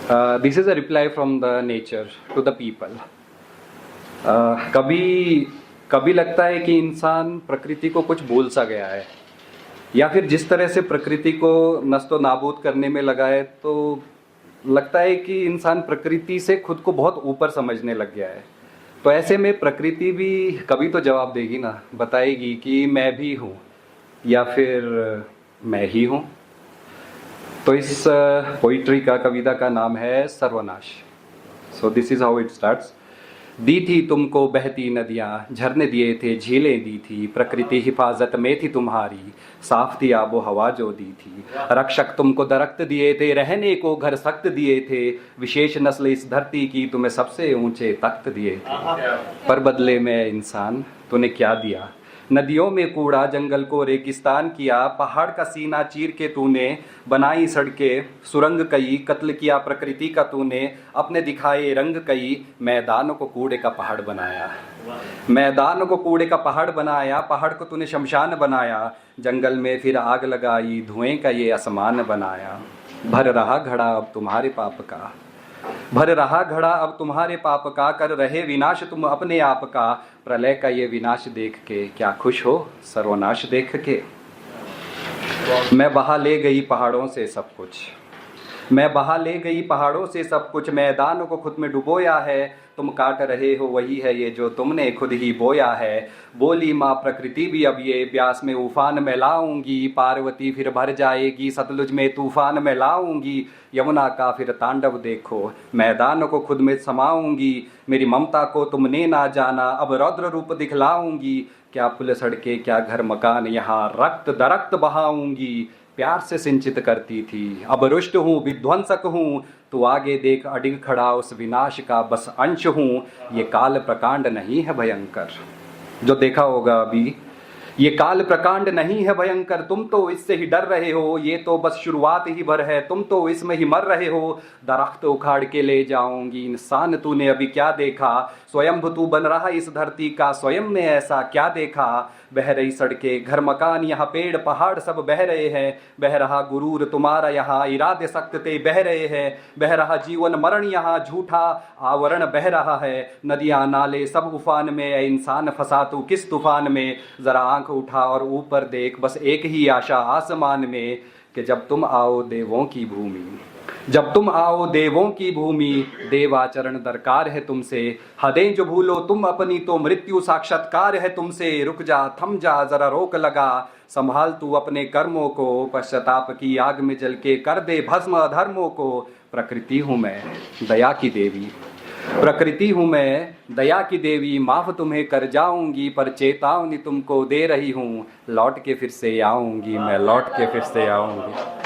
This is a reply from the nature to the people. कभी कभी लगता है कि इंसान प्रकृति को कुछ भूल सा गया है, या फिर जिस तरह से प्रकृति को नस्तो नाबूद करने में लगा है, तो लगता है कि इंसान प्रकृति से खुद को बहुत ऊपर समझने लग गया है। तो ऐसे में प्रकृति भी कभी तो जवाब देगी ना, बताएगी कि मैं भी हूँ या फिर मैं ही हूँ। तो इस पोइट्री का, कविता का नाम है सर्वनाश। So this is how it starts. दी थी तुमको बहती नदियाँ, झरने दिए थे, झीलें दी थी, प्रकृति हिफाजत में थी तुम्हारी, साफ थी आबो हवा जो दी थी। रक्षक तुमको दरख्त दिए थे, रहने को घर सख्त दिए थे, विशेष नस्ल इस धरती की तुम्हें सबसे ऊंचे तख्त दिए थे। पर बदले में इंसान तूने क्या दिया? नदियों में कूड़ा, जंगल को रेगिस्तान किया, पहाड़ का सीना चीर के तूने बनाई सड़कें, सुरंग कई, कत्ल किया प्रकृति का तूने, अपने दिखाए रंग कई, मैदानों को कूड़े का पहाड़ बनाया। मैदानों को कूड़े का पहाड़ बनाया, पहाड़ को तूने शमशान बनाया, जंगल में फिर आग लगाई, धुएं का ये आसमान बनाया। भर रहा घड़ा अब तुम्हारे पाप का, भर रहा घड़ा अब तुम्हारे पाप का, कर रहे विनाश तुम अपने आप का, प्रलय का ये विनाश देख के क्या खुश हो सर्वनाश देख के। मैं बहा ले गई पहाड़ों से सब कुछ, मैं बहा ले गई पहाड़ों से सब कुछ, मैदानों को खुद में डुबोया है, तुम काट रहे हो वही है ये जो तुमने खुद ही बोया है। बोली माँ प्रकृति भी अब ये ब्यास में उफान में लाऊंगी, पार्वती फिर भर जाएगी, सतलुज में तूफान में लाऊंगी, यमुना का फिर तांडव देखो, मैदानों को खुद में समाऊंगी, मेरी ममता को तुमने ना जाना, अब रौद्र रूप दिखलाऊंगी, क्या पुल सड़के क्या घर मकान, यहाँ रक्त दरख्त बहाऊंगी, प्यार से सिंचित करती थी, अब रुष्ट हूँ विध्वंसक हूँ, तू आगे देख अडिग खड़ा उस विनाश का बस अंश हूँ, ये काल प्रकांड नहीं है भयंकर। जो देखा होगा अभी, ये काल प्रकांड नहीं है भयंकर, तुम तो इससे ही डर रहे हो, ये तो बस शुरुआत ही भर है, तुम तो इसमें ही मर रहे हो, दरख्त उखाड़ के ले जाऊंगी, इंसान तूने अभी क्या देखा, स्वयं तू बन रहा इस धरती का, स्वयं ने ऐसा क्या देखा। बह रही सड़कें घर मकान, यहाँ पेड़ पहाड़ सब बह रहे हैं, बह रहा गुरूर तुम्हारा यहाँ, इरादे सख्त ते बह रहे हैं, बह रहा जीवन मरण यहाँ झूठा आवरण बह रहा है, नदियाँ नाले सब उफान में, ऐ इंसान फंसा तू किस तूफान में, जरा आंख उठा और ऊपर देख, बस एक ही आशा आसमान में, कि जब तुम आओ देवों की भूमि, जब तुम आओ देवों की भूमि, देवाचरण दरकार है तुमसे, हदें जो भूलो तुम अपनी तो मृत्यु साक्षात्कार है तुमसे, रुक जा थम जा जरा रोक लगा, संभाल तू अपने कर्मों को, पश्चाताप की आग में जल के कर दे भस्म अधर्मों को। प्रकृति हूँ मैं दया की देवी, प्रकृति हूँ मैं दया की देवी, माफ तुम्हें कर जाऊंगी, पर चेतावनी तुमको दे रही हूँ, लौट के फिर से आऊंगी, मैं लौट के फिर से आऊंगी।